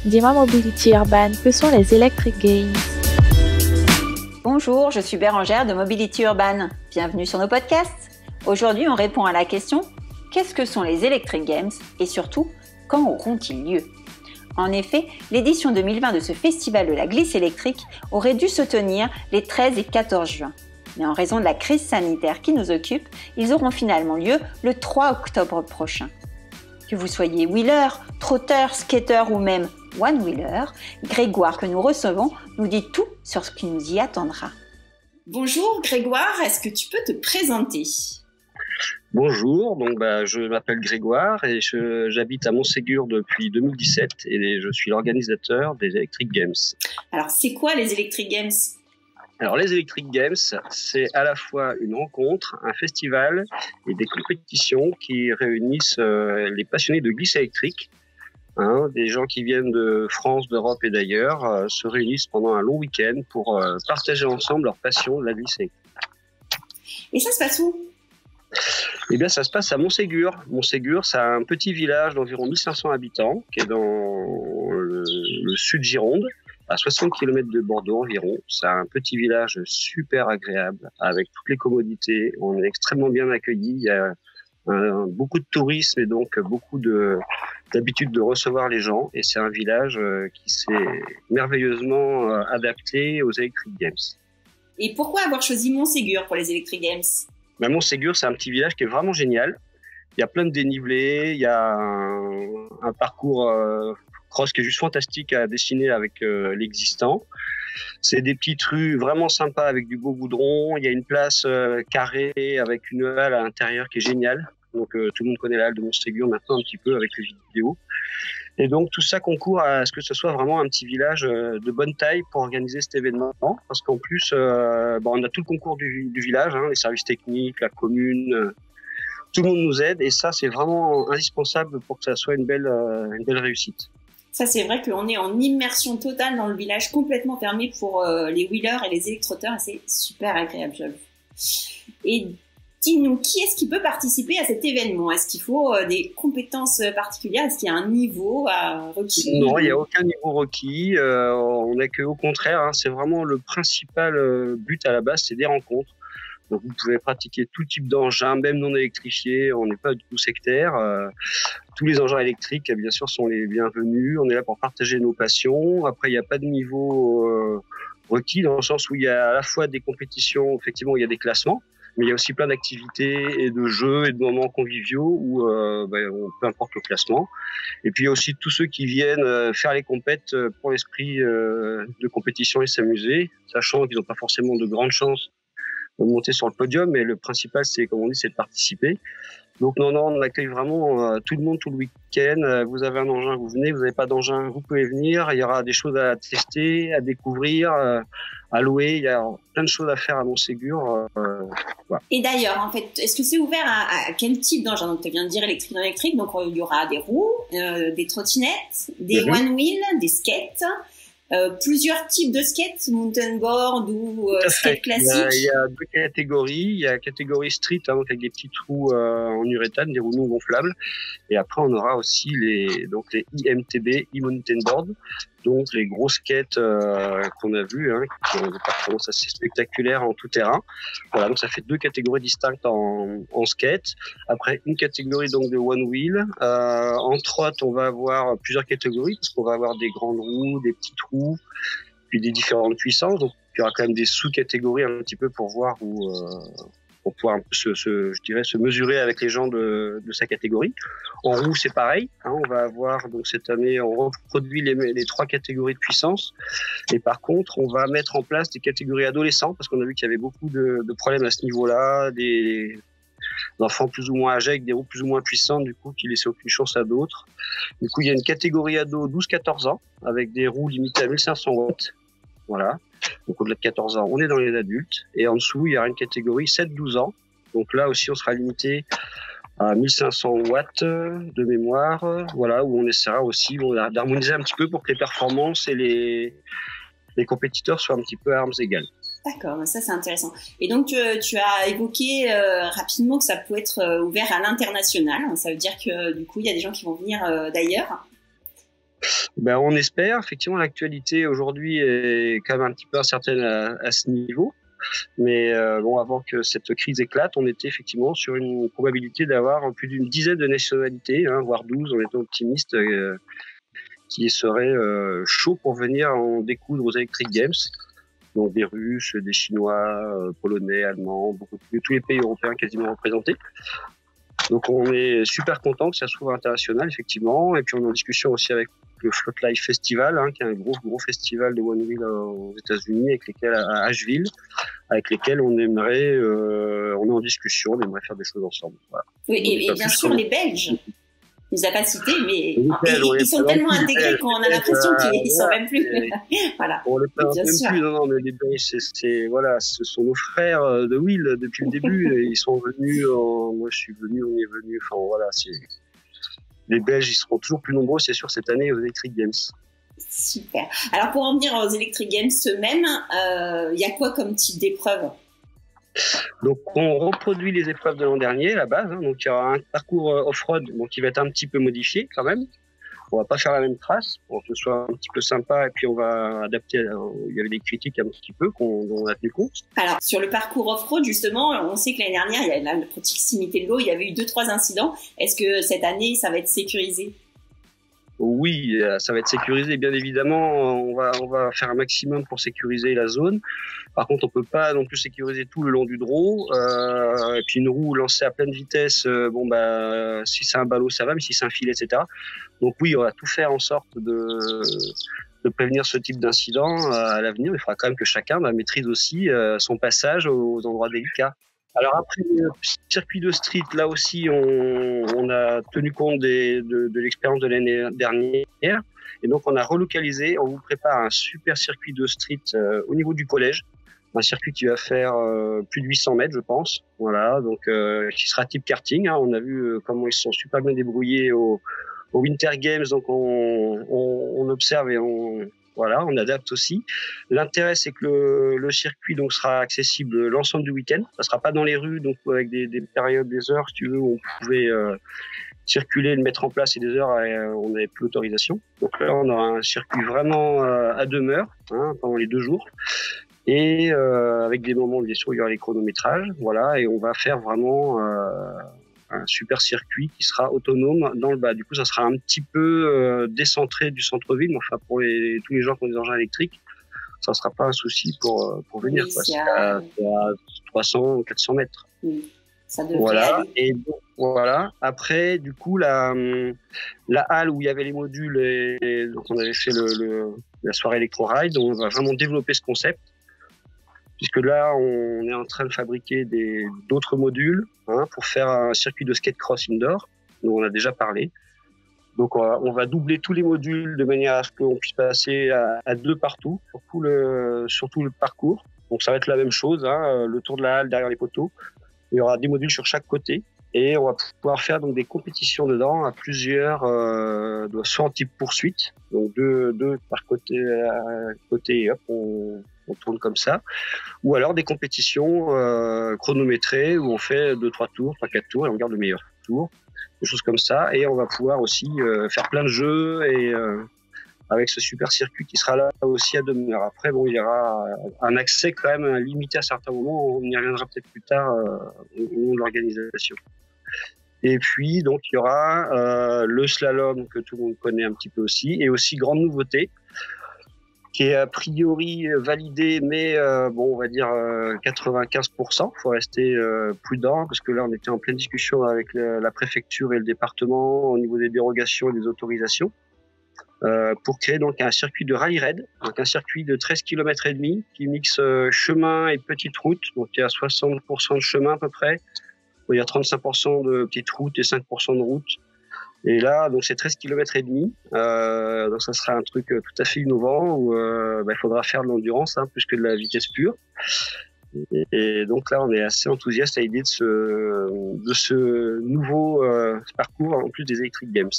Dis-moi Mobility Urban, que sont les Electric Games? Bonjour, je suis Bérangère de Mobility Urban. Bienvenue sur nos podcasts. Aujourd'hui, on répond à la question « Qu'est-ce que sont les Electric Games ?» et surtout, quand auront-ils lieu? En effet, l'édition 2020 de ce festival de la glisse électrique aurait dû se tenir les 13 et 14 juin. Mais en raison de la crise sanitaire qui nous occupe, ils auront finalement lieu le 3 octobre prochain. Que vous soyez wheeler, trotteur, skater ou même one-wheeler, Grégoire que nous recevons nous dit tout sur ce qui nous y attendra. Bonjour Grégoire, est-ce que tu peux te présenter? Bonjour, je m'appelle Grégoire et j'habite à Montségur depuis 2017 et je suis l'organisateur des Electric Games. Alors c'est quoi les Electric Games? Alors les Electric Games, c'est à la fois une rencontre, un festival et des compétitions qui réunissent les passionnés de glisse électrique. Des gens qui viennent de France, d'Europe et d'ailleurs se réunissent pendant un long week-end pour partager ensemble leur passion de la glisse électrique. Et ça se passe où? Eh bien, ça se passe à Montségur. Montségur, c'est un petit village d'environ 1500 habitants qui est dans le sud Gironde, à 60 km de Bordeaux environ. C'est un petit village super agréable avec toutes les commodités. On est extrêmement bien accueillis. Il y a beaucoup de tourisme et donc beaucoup d'habitude de recevoir les gens. Et c'est un village qui s'est merveilleusement adapté aux Electric Games. Et pourquoi avoir choisi Montségur pour les Electric Games? Montségur, c'est un petit village qui est vraiment génial. Il y a plein de dénivelés, il y a un parcours cross qui est juste fantastique à dessiner avec l'existant. C'est des petites rues vraiment sympas avec du beau goudron. Il y a une place carrée avec une halle à l'intérieur qui est géniale. Donc tout le monde connaît la halle de Montségur maintenant un petit peu avec les vidéos. Et donc tout ça concourt à ce que ce soit vraiment un petit village de bonne taille pour organiser cet événement. Parce qu'en plus, on a tout le concours du village, les services techniques, la commune, tout le monde nous aide. Et ça, c'est vraiment indispensable pour que ça soit une belle réussite. Ça, c'est vrai qu'on est en immersion totale dans le village, complètement fermé pour les wheelers et les électroteurs. Et c'est super agréable, j'avoue. Et dis-nous, qui est-ce qui peut participer à cet événement? Est-ce qu'il faut des compétences particulières? Est-ce qu'il y a un niveau requis? Non, il n'y a aucun niveau requis. On n'a qu'au contraire, c'est vraiment le principal but à la base, c'est des rencontres. Donc vous pouvez pratiquer tout type d'engins, même non électrifiés. On n'est pas du tout sectaire. Tous les engins électriques, bien sûr, sont les bienvenus. On est là pour partager nos passions. Après, il n'y a pas de niveau requis dans le sens où il y a à la fois des compétitions, effectivement, il y a des classements. Mais il y a aussi plein d'activités et de jeux et de moments conviviaux où peu importe le classement. Et puis il y a aussi tous ceux qui viennent faire les compètes pour l'esprit de compétition et s'amuser, sachant qu'ils n'ont pas forcément de grandes chances de monter sur le podium, mais le principal, c'est, comme on dit, c'est de participer. Donc non, on accueille vraiment tout le monde tout le week-end. Vous avez un engin, vous venez. Vous n'avez pas d'engin, vous pouvez venir. Il y aura des choses à tester, à découvrir, à louer. Il y a plein de choses à faire à Montségur. Voilà. Et d'ailleurs, en fait, est-ce que c'est ouvert à quel type d'engin? Donc, tu viens de dire électrique, non électrique. Donc, il y aura des roues, des trottinettes, des one-wheel, des skates. Plusieurs types de skates, mountain board ou skate classique. Il y a deux catégories. Il y a la catégorie street, avec des petites roues en uréthane, des roues non gonflables. Et après, on aura aussi les IMTB, e-mountain board, donc les gros skates qu'on a vus, qui ont des performances assez spectaculaires en tout terrain. Voilà, donc ça fait deux catégories distinctes en skate. Après, une catégorie donc de one wheel. En trot, on va avoir plusieurs catégories parce qu'on va avoir des grandes roues, des petites roues, puis des différentes puissances. Donc il y aura quand même des sous-catégories un petit peu pour voir où pour pouvoir un peu se mesurer avec les gens de sa catégorie. En roue, c'est pareil. On va avoir, donc cette année, on reproduit les trois catégories de puissance. Et par contre, on va mettre en place des catégories adolescents parce qu'on a vu qu'il y avait beaucoup de problèmes à ce niveau-là, des enfants plus ou moins âgés avec des roues plus ou moins puissantes, du coup, qui laissaient aucune chance à d'autres. Du coup, il y a une catégorie ado 12-14 ans avec des roues limitées à 1500 watts. Voilà. Donc au-delà de 14 ans, on est dans les adultes. Et en dessous, il y aura une catégorie 7-12 ans. Donc là aussi, on sera limité à 1500 watts de mémoire. Voilà, où on essaiera aussi d'harmoniser un petit peu pour que les performances et les compétiteurs soient un petit peu à armes égales. D'accord, ça c'est intéressant. Et donc tu as évoqué rapidement que ça peut être ouvert à l'international. Ça veut dire que du coup, il y a des gens qui vont venir d'ailleurs. Ben, on espère. Effectivement, l'actualité aujourd'hui est quand même un petit peu incertaine à ce niveau. Mais bon, avant que cette crise éclate, on était effectivement sur une probabilité d'avoir plus d'une dizaine de nationalités, voire 12, en étant optimiste, qui seraient chauds pour venir en découdre aux Electric Games. Donc des Russes, des Chinois, Polonais, Allemands, tous les pays européens quasiment représentés. Donc on est super content que ça s'ouvre international, effectivement. Et puis on est en discussion aussi avec le Float Life Festival, qui est un gros festival de One Wheel aux États-Unis, à Asheville, avec lesquels on est en discussion, on aimerait faire des choses ensemble. Voilà. Oui, et bien sûr les Belges. Il nous a pas cités, mais ils sont tellement intégrés qu'on a l'impression qu'ils sont même plus. Voilà. On les présente même plus. Non, mais les Belges, ce sont nos frères de Wheel depuis le début. Ils sont venus. Moi, je suis venu, on est venu. Enfin, voilà, les Belges, ils seront toujours plus nombreux, c'est sûr, cette année aux Electric Games. Super. Alors, pour en venir aux Electric Games eux-mêmes, il y a quoi comme type d'épreuve? Donc, on reproduit les épreuves de l'an dernier, à la base. Donc, il y aura un parcours off-road, qui va être un petit peu modifié quand même. On va pas faire la même trace pour que ce soit un petit peu sympa, et puis on va adapter. Il y avait des critiques un petit peu dont on a tenu compte. Alors, sur le parcours off-road, justement, on sait que l'année dernière, il y a la proximité de l'eau, il y avait eu 2-3 incidents. Est-ce que cette année, ça va être sécurisé? Oui, ça va être sécurisé, bien évidemment. On va faire un maximum pour sécuriser la zone. Par contre, on peut pas non plus sécuriser tout le long du draw. Et puis une roue lancée à pleine vitesse, si c'est un ballot, ça va, mais si c'est un filet, etc. Donc oui, on va tout faire en sorte de prévenir ce type d'incident à l'avenir. Il faudra quand même que chacun maîtrise aussi son passage aux endroits délicats. Alors après le circuit de street, là aussi, on a tenu compte de l'expérience de l'année dernière, et donc on a relocalisé. On vous prépare un super circuit de street au niveau du collège, un circuit qui va faire plus de 800 mètres, je pense. Voilà, donc qui sera type karting. On a vu comment ils se sont super bien débrouillés au Winter Games, donc on observe et on adapte aussi. L'intérêt, c'est que le circuit donc sera accessible l'ensemble du week-end. Ça sera pas dans les rues, donc avec des périodes, des heures, si tu veux, où on pouvait circuler, le mettre en place, et des heures où on n'avait plus l'autorisation. Donc là, on aura un circuit vraiment à demeure pendant les 2 jours. Et avec des moments, bien sûr, il y aura les chronométrages. Voilà, et on va faire vraiment un super circuit qui sera autonome dans le bas. Du coup, ça sera un petit peu décentré du centre-ville, mais enfin pour tous les gens qui ont des engins électriques, ça ne sera pas un souci pour venir. Oui, c'est à 300 ou 400 mètres. Oui, ça devrait voilà. aller. Et donc, voilà. Après, du coup, la halle où il y avait les modules, donc on avait fait la soirée électro-ride, on va vraiment développer ce concept, puisque là, on est en train de fabriquer d'autres modules pour faire un circuit de skate cross indoor, dont on a déjà parlé. Donc, on va doubler tous les modules de manière à ce qu'on puisse passer à 2 partout, sur tout le parcours. Donc, ça va être la même chose, le tour de la halle derrière les poteaux. Il y aura des modules sur chaque côté, et on va pouvoir faire donc des compétitions dedans à plusieurs, soit en type poursuite, donc deux par côté, et hop, on tourne comme ça, ou alors des compétitions chronométrées où on fait 2-3 tours, 3-4 tours, et on garde le meilleur tour, des choses comme ça. Et on va pouvoir aussi faire plein de jeux, et avec ce super circuit qui sera là aussi à demeure. Après, il y aura un accès quand même limité à certains moments, on y reviendra peut-être plus tard au long de l'organisation. Et puis, donc, il y aura le slalom que tout le monde connaît un petit peu aussi, et aussi grande nouveauté, qui est a priori validé, mais on va dire 95%. Il faut rester prudent, parce que là, on était en pleine discussion avec la préfecture et le département au niveau des dérogations et des autorisations, pour créer donc un circuit de rallye raid, donc un circuit de 13 km et demi qui mixe chemin et petite route. Donc il y a 60% de chemin à peu près, il y a 35% de petite route et 5% de route. Et là, donc c'est 13 km et demi. Donc ça sera un truc tout à fait innovant où il faudra faire de l'endurance plus que de la vitesse pure. Et donc là, on est assez enthousiaste à l'idée de ce nouveau parcours en plus des Electric Games.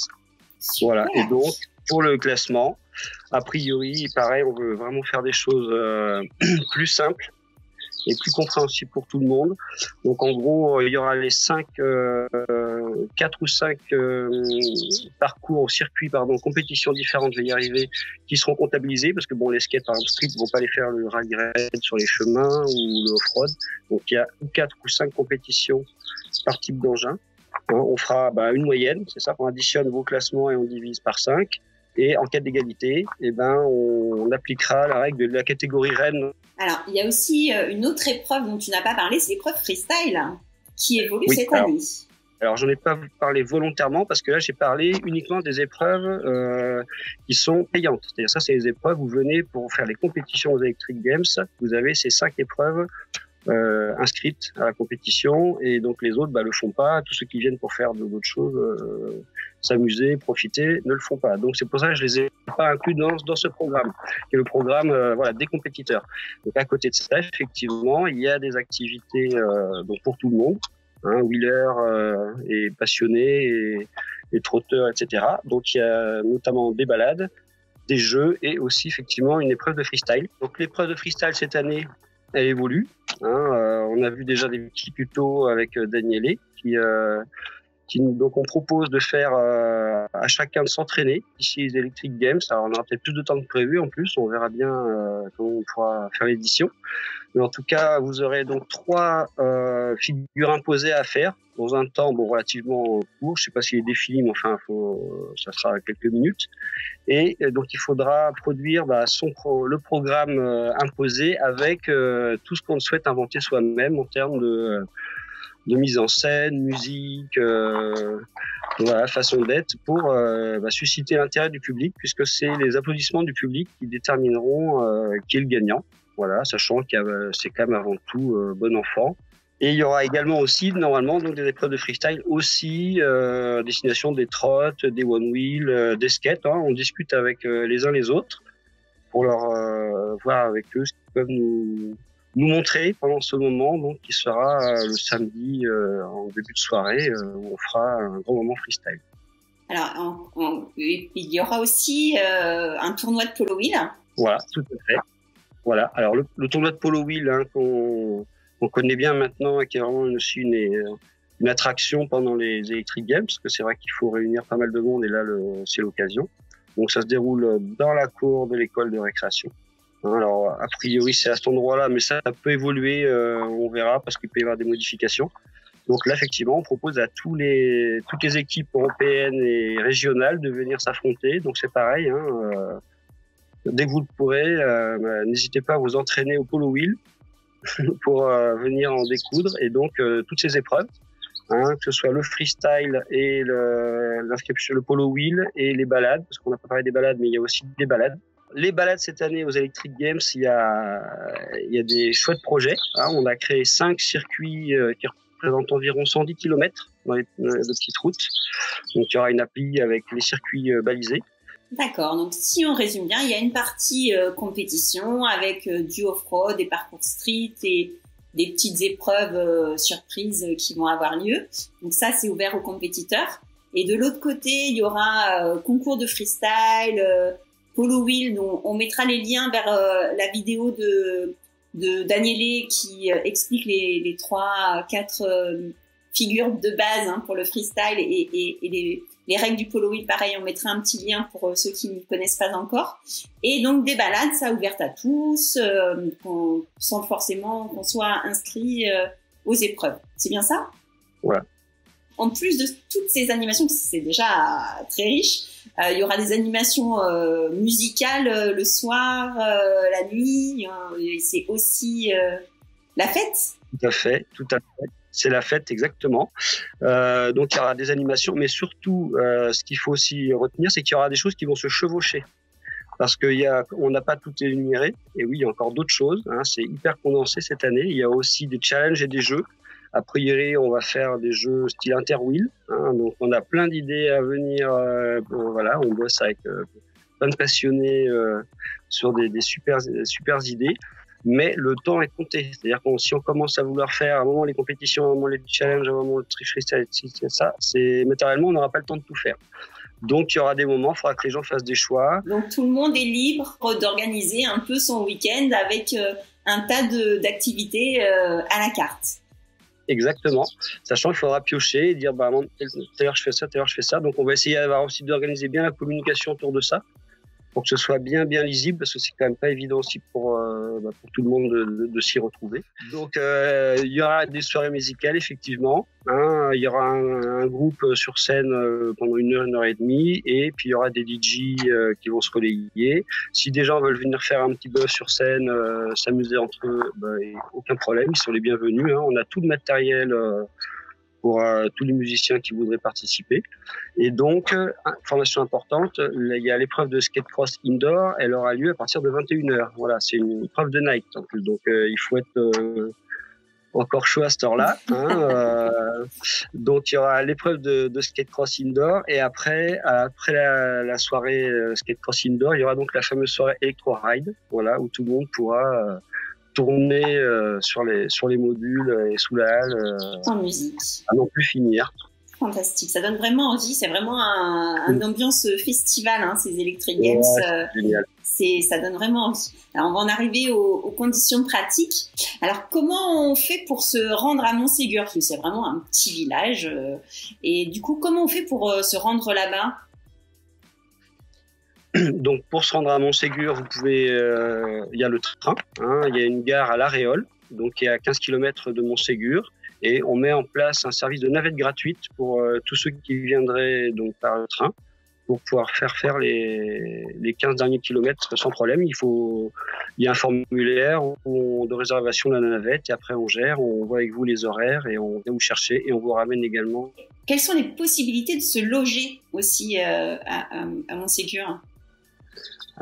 Voilà. Et donc pour le classement, a priori, pareil, on veut vraiment faire des choses plus simples et plus compréhensible pour tout le monde. Donc en gros, il y aura les 5 4 ou 5 compétitions différentes, je vais y arriver, qui seront comptabilisées parce que bon, les skates par exemple street vont pas les faire le rally raid sur les chemins ou le off-road. Donc il y a 4 ou 5 compétitions par type d'engin. On fera une moyenne, c'est ça, on additionne vos classements et on divise par 5. Et en cas d'égalité, on appliquera la règle de la catégorie reine. Alors, il y a aussi une autre épreuve dont tu n'as pas parlé, c'est l'épreuve freestyle qui évolue cette année. Alors, j'en ai pas parlé volontairement parce que là, j'ai parlé uniquement des épreuves qui sont payantes. C'est-à-dire ça, c'est les épreuves où vous venez pour faire les compétitions aux Electric Games. Vous avez ces 5 épreuves inscrites à la compétition et donc les autres le font pas. Tous ceux qui viennent pour faire d'autres choses, s'amuser, profiter, ne le font pas. Donc c'est pour ça que je les ai pas inclus dans ce programme, qui est le programme des compétiteurs. Donc à côté de ça, effectivement, il y a des activités donc pour tout le monde, wheelers et passionnés et trotteurs, etc. Donc il y a notamment des balades, des jeux et aussi effectivement une épreuve de freestyle. Donc l'épreuve de freestyle cette année, elle évolue. On a vu déjà des petits tutos avec Daniele donc on propose de faire à chacun de s'entraîner ici les Electric Games. Alors on aura peut-être plus de temps que prévu en plus, on verra bien comment on pourra faire l'édition. Mais en tout cas, vous aurez donc 3 figures imposées à faire dans un temps relativement court. Je sais pas s'il est défini, mais enfin ça sera quelques minutes. Et donc il faudra produire le programme imposé avec tout ce qu'on souhaite inventer soi-même en termes de mise en scène, musique, façon d'être pour susciter l'intérêt du public, puisque c'est les applaudissements du public qui détermineront qui est le gagnant. Voilà, sachant que c'est quand même avant tout bon enfant. Et il y aura également aussi, normalement, donc des épreuves de freestyle aussi, destination des trots, des one wheel, des skates. On discute avec les uns les autres pour leur voir avec eux ce qu'ils peuvent nous montrer pendant ce moment, donc qui sera le samedi en début de soirée où on fera un grand moment freestyle. Alors, il y aura aussi un tournoi de polo wheel. Voilà, tout à fait. Voilà. Alors le tournoi de polo wheel qu'on connaît bien maintenant et qui est vraiment aussi une attraction pendant les Electric Games, parce que c'est vrai qu'il faut réunir pas mal de monde et là c'est l'occasion. Donc ça se déroule dans la cour de l'école de récréation. Alors a priori c'est à cet endroit-là, mais ça peut évoluer, on verra parce qu'il peut y avoir des modifications. Donc là effectivement on propose à toutes les équipes européennes et régionales de venir s'affronter. Donc c'est pareil. Dès que vous le pourrez, n'hésitez pas à vous entraîner au polo wheel pour venir en découdre. Et donc toutes ces épreuves, que ce soit le freestyle et l'inscription, le polo wheel et les balades, parce qu'on n'a pas parlé des balades, mais il y a aussi des balades. Les balades cette année aux Electric Games, il y a des chouettes projets. On a créé 5 circuits qui représentent environ 110 km dans de petites routes. Donc il y aura une appli avec les circuits balisés. D'accord, donc si on résume bien, il y a une partie compétition avec du off-road, des parcours street et des petites épreuves surprises qui vont avoir lieu. Donc ça, c'est ouvert aux compétiteurs. Et de l'autre côté, il y aura concours de freestyle, polo wheel, dont on mettra les liens vers la vidéo de Daniele qui explique les 3-4 figures de base pour le freestyle et les règles du polo wheel. Pareil, on mettra un petit lien pour ceux qui ne connaissent pas encore. Et donc des balades, ça ouverte à tous, sans forcément qu'on soit inscrit aux épreuves. C'est bien ça ? Voilà. En plus de toutes ces animations, c'est déjà très riche, il y aura des animations musicales le soir, la nuit. C'est aussi la fête. Tout à fait. C'est la fête, exactement. Donc il y aura des animations, mais surtout, ce qu'il faut aussi retenir, c'est qu'il y aura des choses qui vont se chevaucher. Parce on n'a pas tout énuméré. Et oui, il y a encore d'autres choses. C'est hyper condensé cette année. Il y a aussi des challenges et des jeux. A priori, on va faire des jeux style interwheel. Donc, on a plein d'idées à venir. On bosse avec plein de passionnés sur des super idées. Mais le temps est compté. C'est-à-dire que si on commence à vouloir faire à un moment les compétitions, à un moment les challenges, à un moment le freestyle, ça, matériellement, on n'aura pas le temps de tout faire. Donc, il y aura des moments, il faudra que les gens fassent des choix. Donc, tout le monde est libre d'organiser un peu son week-end avec un tas d'activités à la carte. exactement. Sachant qu'il faudra piocher et dire, bah, tout à l'heure je fais ça, tout à l'heure je fais ça. Donc, on va essayer aussi d'organiser bien la communication autour de ça, pour que ce soit bien lisible, parce que c'est quand même pas évident aussi pour tout le monde de s'y retrouver. Donc il y aura des soirées musicales effectivement, hein, il y aura un groupe sur scène pendant 1 heure et demie, et puis il y aura des DJ qui vont se relayer. Si des gens veulent venir faire un petit buzz sur scène, s'amuser entre eux, aucun problème, ils sont les bienvenus, hein. On a tout le matériel pour tous les musiciens qui voudraient participer. Et donc, information importante, il y a l'épreuve de skate cross indoor, elle aura lieu à partir de 21h. Voilà, c'est une épreuve de night en plus, donc il faut être encore chaud à cette heure-là. Hein, donc il y aura l'épreuve de skate cross indoor, et après la soirée skate cross indoor, il y aura donc la fameuse soirée Electro Ride, voilà, où tout le monde pourra tourner sur les modules et sous la halle en musique, à non plus finir. Fantastique, ça donne vraiment envie, c'est vraiment une ambiance festival, hein, ces Electric Games. Ouais, génial. Ça donne vraiment envie. Alors on va en arriver aux conditions pratiques. Alors comment on fait pour se rendre à Montségur, parce que c'est vraiment un petit village, et du coup comment on fait pour se rendre là-bas? Donc pour se rendre à Montségur, vous pouvez, il y a le train, hein, il y a une gare à l'Aréole, donc qui est à 15 km de Montségur, et on met en place un service de navette gratuite pour tous ceux qui viendraient donc par le train, pour pouvoir faire les 15 derniers kilomètres sans problème. Il y a un formulaire de réservation de la navette, et après on gère, on voit avec vous les horaires et on vient vous chercher et on vous ramène également. Quelles sont les possibilités de se loger aussi à Montségur?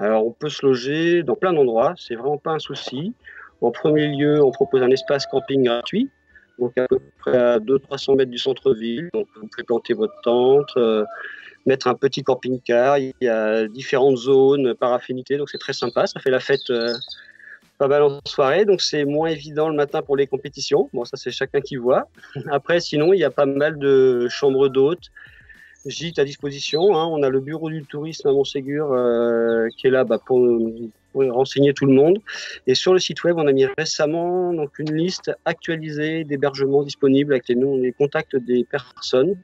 Alors, on peut se loger dans plein d'endroits, c'est vraiment pas un souci. En premier lieu, on propose un espace camping gratuit, donc à peu près à 200-300 mètres du centre-ville. Donc, vous pouvez planter votre tente, mettre un petit camping-car. Il y a différentes zones par affinité, donc c'est très sympa. Ça fait la fête pas mal en soirée, donc c'est moins évident le matin pour les compétitions. Bon, ça, c'est chacun qui voit. Après, sinon, il y a pas mal de chambres d'hôtes, gîtes à disposition, hein. On a le bureau du tourisme à Montségur qui est là pour renseigner tout le monde. Et sur le site web, on a mis récemment donc une liste actualisée d'hébergements disponibles avec les contacts des personnes.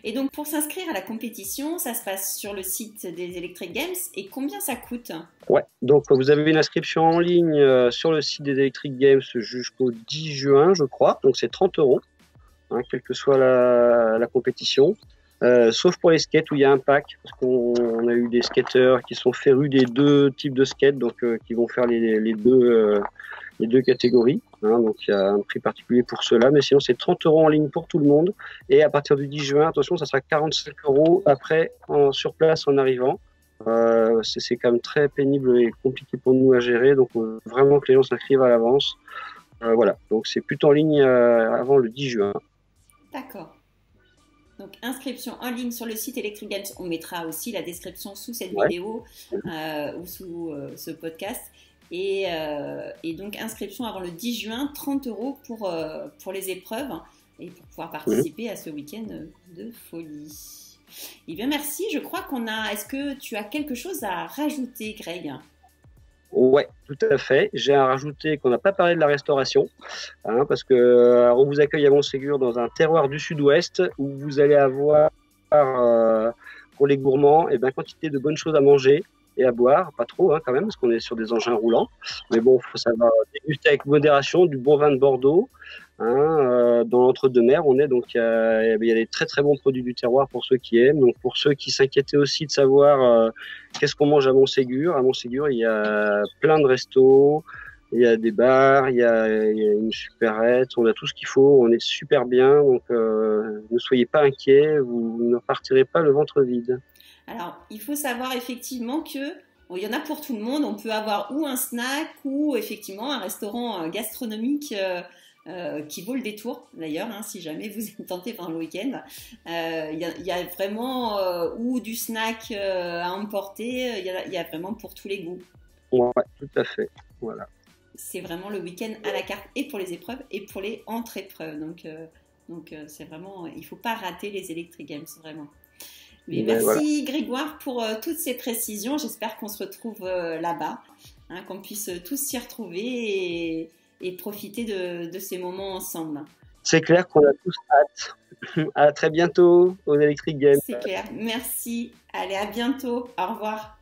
Et donc pour s'inscrire à la compétition, ça se passe sur le site des Electric Games, et combien ça coûte? Ouais, donc vous avez une inscription en ligne sur le site des Electric Games jusqu'au 10 juin, je crois. Donc c'est 30 €, hein, quelle que soit la compétition. Sauf pour les skates où il y a un pack, parce qu'on a eu des skateurs qui sont férus des deux types de skates, donc qui vont faire les deux catégories, hein, donc il y a un prix particulier pour cela, mais sinon c'est 30 € en ligne pour tout le monde, et à partir du 10 juin, attention, ça sera 45 € après sur place en arrivant. C'est quand même très pénible et compliqué pour nous à gérer, donc vraiment que les gens s'inscrivent à l'avance. Voilà, donc c'est plutôt en ligne avant le 10 juin. D'accord. Donc, inscription en ligne sur le site Electric Games. On mettra aussi la description sous cette vidéo ou sous ce podcast. Et donc, inscription avant le 10 juin, 30 € pour les épreuves et pour pouvoir participer à ce week-end de folie. Eh bien, merci. Je crois Est-ce que tu as quelque chose à rajouter, Greg? Ouais, tout à fait. J'ai à rajouter qu'on n'a pas parlé de la restauration, hein, parce que on vous accueille à Montségur dans un terroir du sud-ouest où vous allez avoir pour les gourmands quantité de bonnes choses à manger et à boire, pas trop hein, quand même, parce qu'on est sur des engins roulants. Mais bon, il faut savoir déguster avec modération du bon vin de Bordeaux. Hein, dans l'entre-deux-mer, on est donc il y a des très très bons produits du terroir pour ceux qui aiment. Donc pour ceux qui s'inquiétaient aussi de savoir qu'est-ce qu'on mange à Montségur il y a plein de restos, il y a des bars, il y a une supérette, on a tout ce qu'il faut, on est super bien. Donc ne soyez pas inquiets, vous ne partirez pas le ventre vide. Alors il faut savoir effectivement que il y en a pour tout le monde. On peut avoir ou un snack ou effectivement un restaurant gastronomique qui vaut le détour d'ailleurs, hein, si jamais vous êtes tenté pendant le week-end. Il y a vraiment ou du snack à emporter, il y a vraiment pour tous les goûts. Ouais, tout à fait, voilà. C'est vraiment le week-end à la carte, et pour les épreuves et pour les entre-épreuves. Donc c'est vraiment, il ne faut pas rater les Electric Games, vraiment. Mais merci Grégoire pour toutes ces précisions. J'espère qu'on se retrouve là-bas, hein, qu'on puisse tous s'y retrouver et profiter de ces moments ensemble. C'est clair qu'on a tous hâte. À très bientôt aux Electric Games. C'est clair. Merci. Allez, à bientôt. Au revoir.